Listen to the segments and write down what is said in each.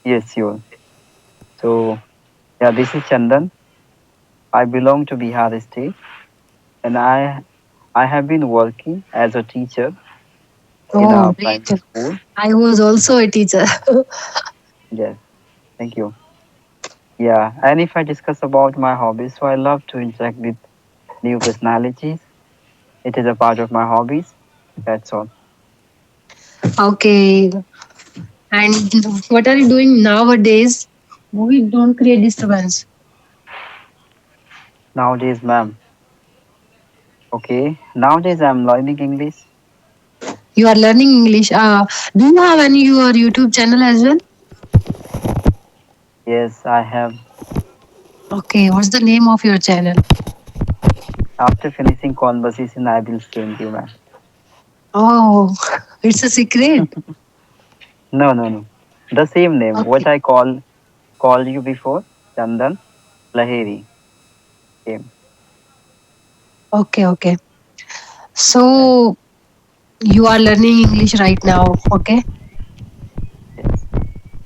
Yes, you. So, yeah, this is Chandan. I belong to Bihar state, and I have been working as a teacher in Oh, a great. primary school. I was also a teacher. Yes, thank you. Yeah, and if I discuss about my hobbies, so I love to interact with new personalities. It is a part of my hobbies. That's all. Okay. And what are you doing nowadays? We don't create disturbance. Nowadays, ma'am. Okay, nowadays I'm learning English. You are learning English. Do you have any your YouTube channel as well? Yes, I have. Okay, what's the name of your channel? After finishing conversation, I will send you, ma'am. Oh, it's a secret. No, no, no. The same name. What Okay, I called you before, Chandan Lahiri. Same. okay, okay. Yes, So you are learning English right now. Okay. yes.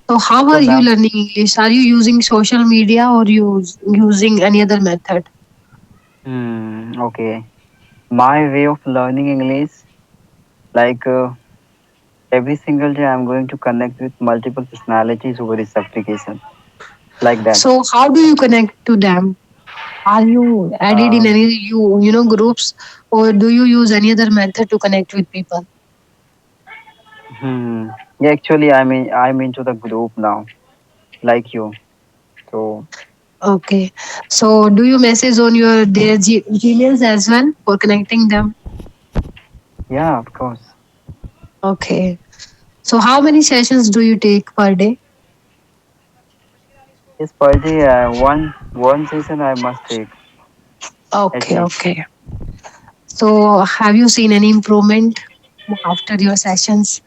So how So, are you ma'am, learning English? Are you using social media or you using any other method? okay. My way of learning English, like every single day, I'm going to connect with multiple personalities over this application, like that. So how do you connect to them? Are you added in Um, any groups, or do you use any other method to connect with people? hmm. Yeah, actually, I'm into the group now, like you. So, Okay. So do you message on your their Gmails as well for connecting them? yeah, of course. Okay. So how many sessions do you take per day? Yes, per day, one session I must take at Okay, least. okay. So have you seen any improvement after your sessions?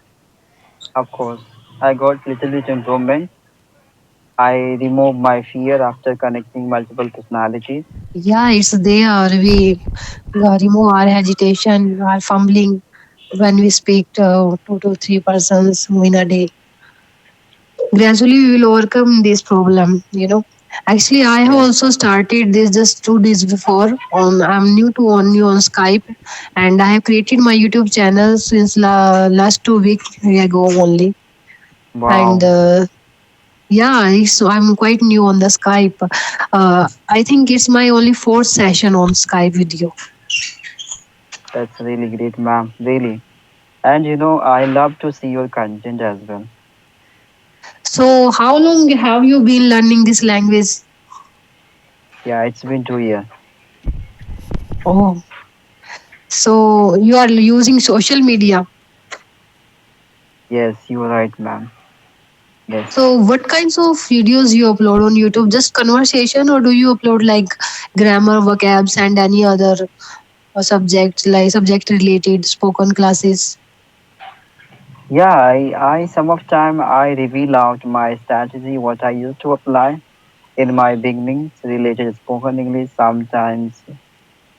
Of course, I got little bit improvement. I removed my fear after connecting multiple personalities. Yeah, it's there. We remove our hesitation, our fumbling when we speak to two to three persons in a day. Gradually we will overcome this problem. Actually, I have Yes. also started this just 2 days before. I'm new on Skype, and I have created my YouTube channel since last 2 weeks ago only. And Wow, yeah, so I'm quite new on the Skype. I think it's my only fourth session on Skype with you. that's really great, ma'am. Really. And I love to see your content as well. So how long have you been learning this language? Yeah, it's been 2 years. Oh, so you are using social media. Yes, you are right, ma'am. Yes. So, what kinds of videos you upload on YouTube? Just conversation, or do you upload like grammar, vocabs, and any other subjects like subject related spoken classes? Yeah, I some of time I reveal out my strategy, what I used to apply in my beginnings related to spoken English. Sometimes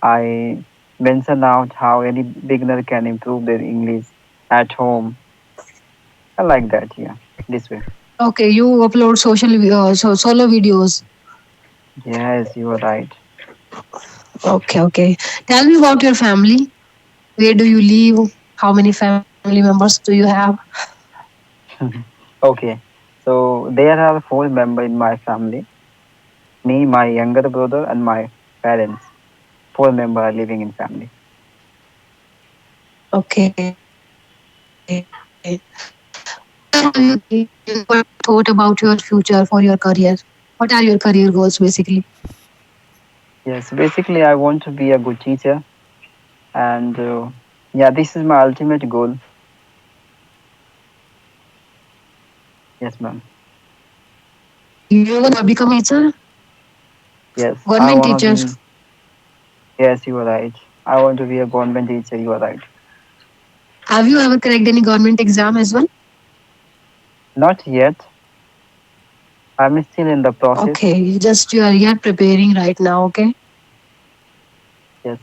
I mention out how any beginner can improve their English at home. I like that, yeah. This way. Okay, you upload solo videos. Yes, you are right. Okay, okay. Tell me about your family. Where do you live? How many family members do you have? Okay. So there are four members in my family. Me, my younger brother, and my parents. Four members are living in family. Okay. What have you thought about your future for your career? What are your career goals basically? Yes, basically I want to be a good teacher, and yeah, this is my ultimate goal. Yes, ma'am. You wanna become a teacher? Yes, I Government wanna teachers. be. Yes, you are right. I want to be a government teacher. You are right. Have you ever cracked any government exam as well? Not yet. I'm still in the process. Okay, just you are preparing right now. Okay. Yes.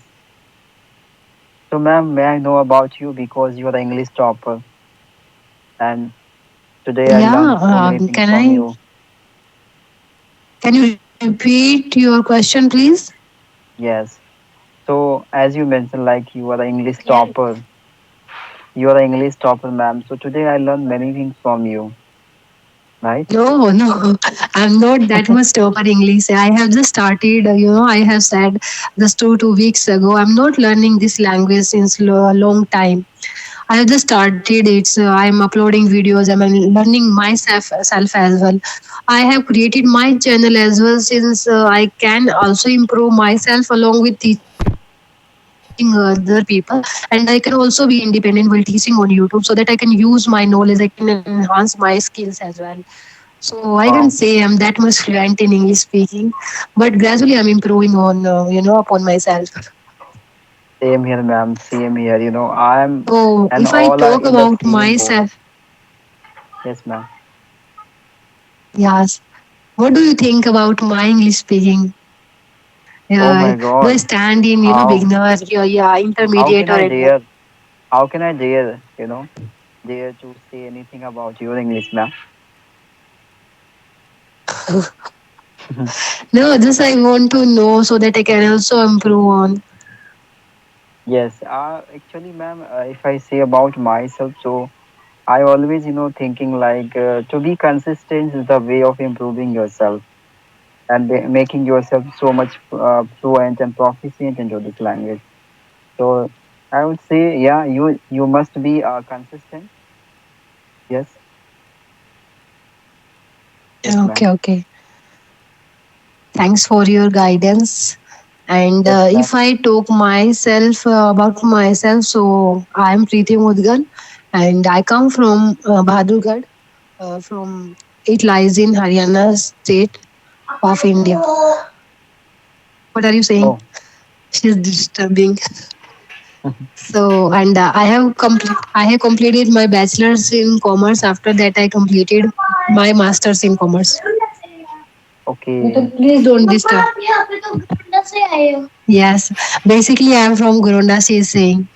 So, ma'am, may I know about you because you are the English topper, and Today I Yeah, learned so many things can from I? you. Can you repeat your question, please? Yes. So as you mentioned, like you are the English topper. You are the English topper, ma'am. So today I learned many things from you, right? No, no, I'm not that much top at English. I have just started, I have said just two weeks ago. I'm not learning this language since a long time. I have just started it. So I'm uploading videos. I'm learning myself self as well. I have created my channel as well since I can also improve myself along with teaching other people, and I can also be independent while teaching on YouTube so that I can use my knowledge. I can enhance my skills as well. So I can say I'm that much Wow. fluent in English speaking, but gradually I'm improving on, upon myself. Same here, ma'am. Same here. I'm So if and I all talk are in the about same boat. myself, Yes, ma'am. yes, what do you think about my English speaking? Oh Yeah, my do I God. stand in, How beginner, yeah, how intermediate can or I advanced? dare? How can I dare? Dare to say anything about your English, ma'am? No, just I want to know so that I can also improve on. Yes. Actually, ma'am, if I say about myself, so I always, thinking like to be consistent is the way of improving yourself and making yourself so much fluent and proficient into this language. So I would say, yeah, you must be consistent. Yes, yes, ma'am. Okay, okay. Thanks for your guidance. And Yes, ma'am. if I talk myself about myself, so I am Preeti Mudgal, and I come from Bahadurgarh. From it lies in Haryana state of India. What are you saying? Oh, She's disturbing. So, and I have completed my bachelor's in commerce. After that, I completed my master's in commerce. बेटा, okay. please don't disturb. Yes, basically I am from Goronda. She is saying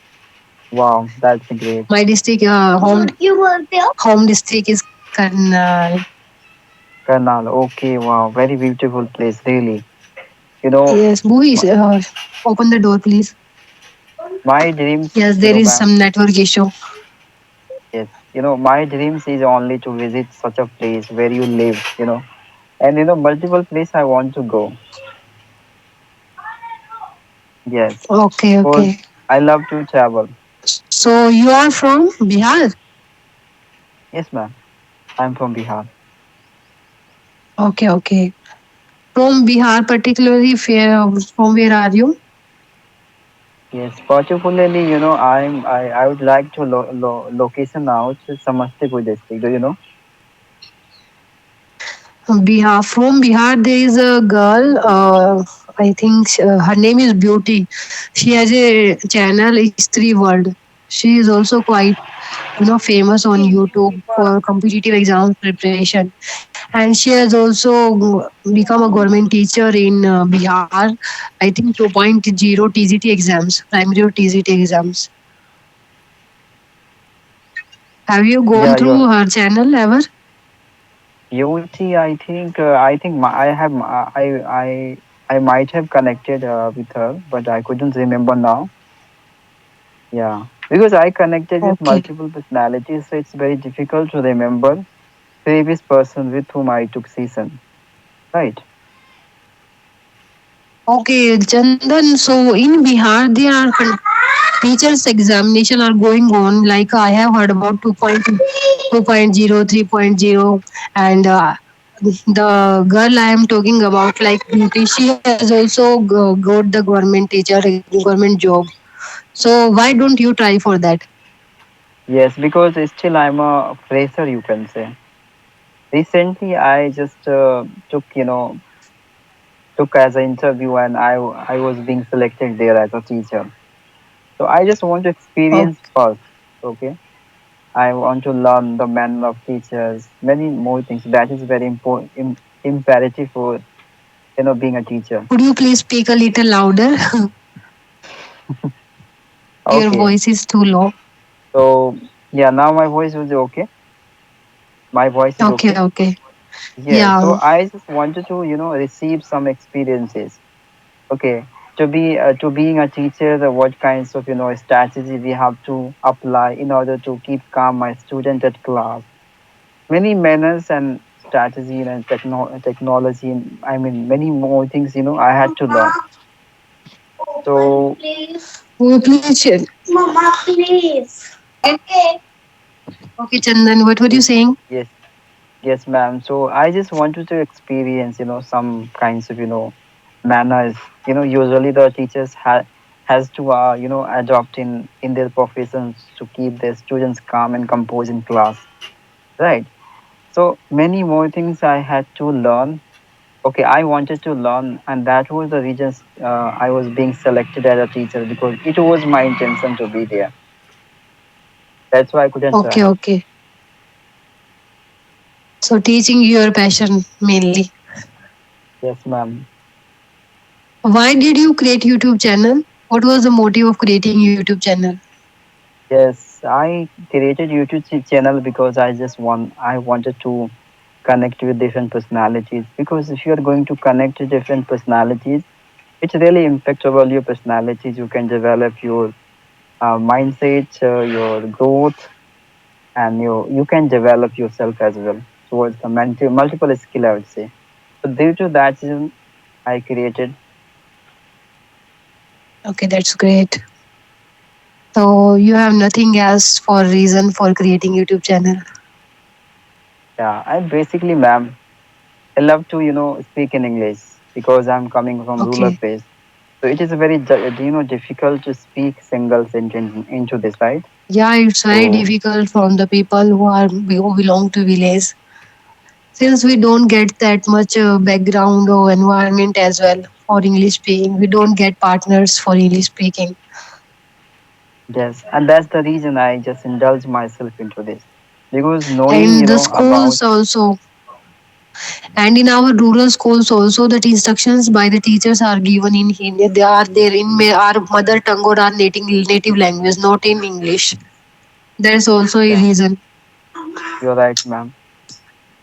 Wow, that's great. my district, home district is Karnal. Karnal. Okay, wow, very beautiful place, really. You know, Yes, Bhuvi, m- open the door, please. my dreams, Yes, there is ma'am. some network issue. Yes, my dreams is only to visit such a place where you live. And multiple place I want to go. Yes, Okay, because okay. I love to travel. So you are from Bihar? Yes, ma'am. I'm from Bihar. Okay, okay. From Bihar, particularly, from where are you? Yes, particularly, I would like to location out to Samastipur district. Do you know? Bihar. From Bihar, there is a girl. I think her name is Beauty. She has a channel, Istri World. She is also quite, famous on YouTube for competitive exam preparation. And she has also become a government teacher in Bihar. I think 2.0 TZT exams, primary or TZT exams. Have you gone Yeah, through her channel ever? Yuti. I have I might have connected with her, but I couldn't remember now. Yeah, because I connected with Okay. multiple personalities, so it's very difficult to remember previous person with whom I took season. Right. Okay, Chandan. So in Bihar, there are teachers' examination are going on. Like I have heard about 2.0, 3.0, and the girl I am talking about, like Beauty, she has also got the government teacher, government job. So why don't you try for that? Yes, because still I'm a fresher, you can say. Recently, I just took as an interview, and I was being selected there as a teacher. So I just want to Oh, experience first. Okay, I want to learn the manner of teachers, many more things. That is very important, imperative for being a teacher. could you please speak a little louder? Your Okay, voice is too low. so yeah, now my voice will be okay. My voice is Okay, okay? okay. Yes. So Yeah. I just wanted to, receive some experiences. Okay. To being a teacher, what kinds of, strategy we have to apply in order to keep calm my student at class. Many manners and strategy and technology, and I mean, many more things, I had to learn. So, Oh, please share. Mama, please. Okay, Chandan, what were you yes, saying? yes, yes, ma'am. So I just wanted to experience, some kinds of, manners. Usually the teachers has to, adopt in their professions to keep their students calm and composed in class, right? So many more things I had to learn. Okay, I wanted to learn, and that was the reason I was being selected as a teacher because it was my intention to be there. That's why I couldn't Okay, try. okay. So teaching your passion mainly. Yes, ma'am. Why did you create YouTube channel? What was the motive of creating YouTube channel? Yes, I created YouTube channel because I wanted to connect with different personalities. Because if you are going to connect with different personalities, it really impacts over your personalities. You can develop your mindset, your growth, and you can develop yourself as well towards the multiple skill, I would say. So due to that reason, I created. Okay, that's great. So you have nothing else for reason for creating YouTube channel. Yeah, I basically, ma'am, I love to speak in English because I'm coming from rural Okay. place. So it is very difficult to speak single sentence into this, right? Yeah, it's very So difficult from the people who belong to village, since we don't get that much background or environment as well for English speaking. We don't get partners for English speaking. yes, and that's the reason I just indulge myself into this because knowing And the about. schools also, and in our rural schools also, that instructions by the teachers are given in Hindi. They are there in our mother tongue or our native language, not in English. There's also a Yeah, reason. you're right, ma'am.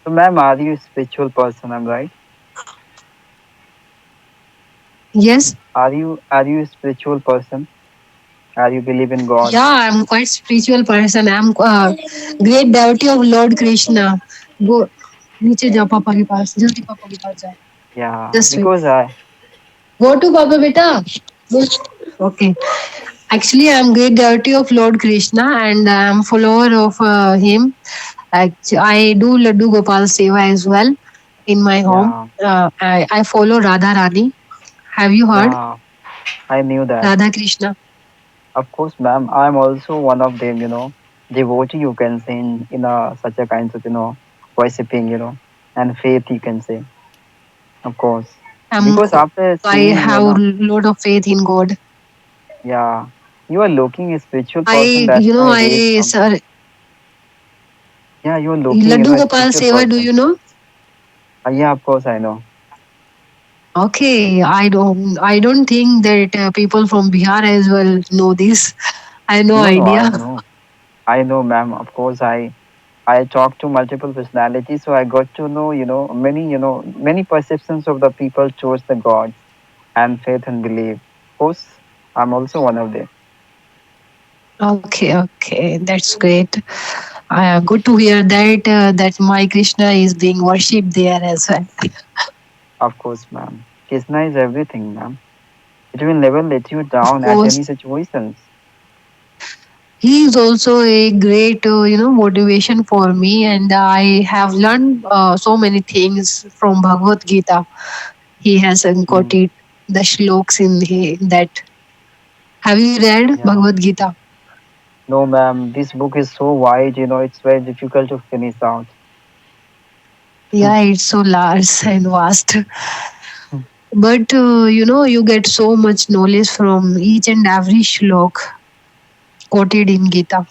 So, ma'am, are you a spiritual person? I'm right. Yes. Are you a spiritual person? Are you believe in God? Yeah, I'm quite spiritual person. I'm great devotee of Lord Krishna. Go नीचे जाओ पापा के पास, जल्दी पापा के पास जाओ. Yeah, Just wait. because I. Go to Papa beta. Go. Okay. Actually, I'm great devotee of Lord Krishna and I'm follower of him. I do Laddu Gopal Seva as well in my home. Yeah, I follow Radha Rani. Have you heard yeah, I knew that. Radha Krishna? Of course, ma'am. I'm also one of them. Devotee. You can say in a such a kinds of worshipping. And faith. You can say, of course, I'm, because after I seeing have a lot of faith in God. yeah, you are looking a spiritual person. I, That's you know, my race I, from. sir, Yeah, you are looking Laddu a Gopal spiritual Seva, do person. you know? Yeah, of course I know. Okay, I don't think that people from Bihar as well know this. I have no No, no, idea. I know. I know, ma'am. Of course, I talked to multiple personalities, so I got to know, many perceptions of the people towards the gods and faith and belief. Of course, I'm also one of them. Okay, okay, that's great. Good to hear that my Krishna is being worshipped there as well. Of course, ma'am. Krishna is everything, ma'am. It will never let you Of down at course, any situations. he is also a great motivation for me, and I have learned so many things from Bhagavad Gita. He has Mm, quoted the shloks in that. Have you read yeah. Bhagavad Gita? No, ma'am. This book is so wide, it's very difficult to finish out. Yeah, it's so large and vast. But you get so much knowledge from each and every shlok quoted in Gita.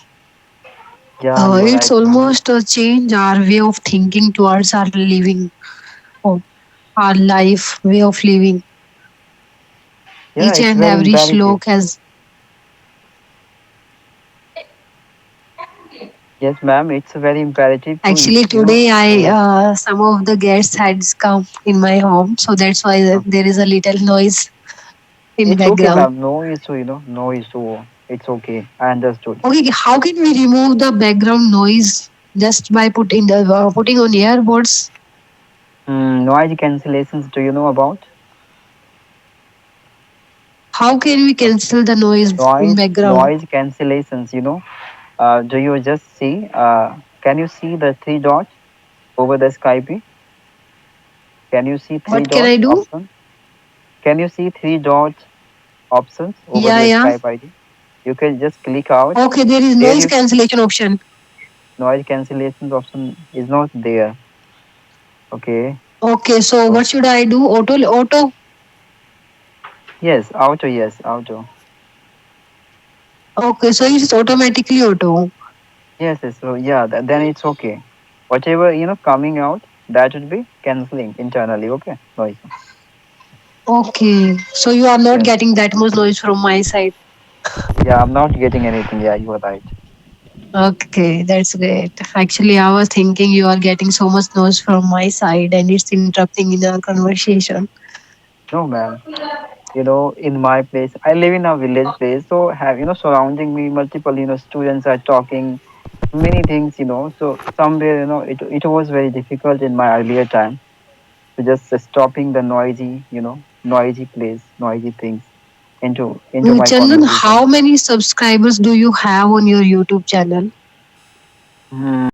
Yeah, you're It's right, ma'am. almost change our way of thinking towards our living, or our life, way of living. Yeah, Each it's and very every imperative. shlok has. Yes, ma'am. It's very imperative to Actually, today I yeah. some of the guests had come in my home, so that's why there is a little noise in It's okay, background. ma'am. No issue, no issue. It's okay. I understood. Okay, how can we remove the background noise just by putting on earbuds? Noise cancellations, do you know about? How can we No- cancel the noise in background? Noise cancellations, do you just see, can you see the three dots over the Skype? Can you see three What can dots I do? option? Can you see three dots options over Yeah, the yeah. Skype ID? You can just click out. Okay, there is There noise you cancellation option. noise cancellation option is not there. Okay. Okay, so So what should I do? Auto. yes, auto, yes, auto. Okay, so it's automatically auto. Yes, yes. So yeah, then it's okay. Whatever coming out, that would be canceling internally. Okay, noise. Okay, so you are not Yes. getting that much noise from my side. Yeah, I'm not getting anything. Yeah, you are right. Okay, that's great. Actually, I was thinking you are getting so much noise from my side and it's interrupting in our conversation. No, ma'am. In my place, I live in a village place, so have surrounding me multiple students are talking many things. So somewhere it was very difficult in my earlier time to just stopping the noisy place, noisy things into my Chandan, conversation. how many subscribers do you have on your YouTube channel? Hmm.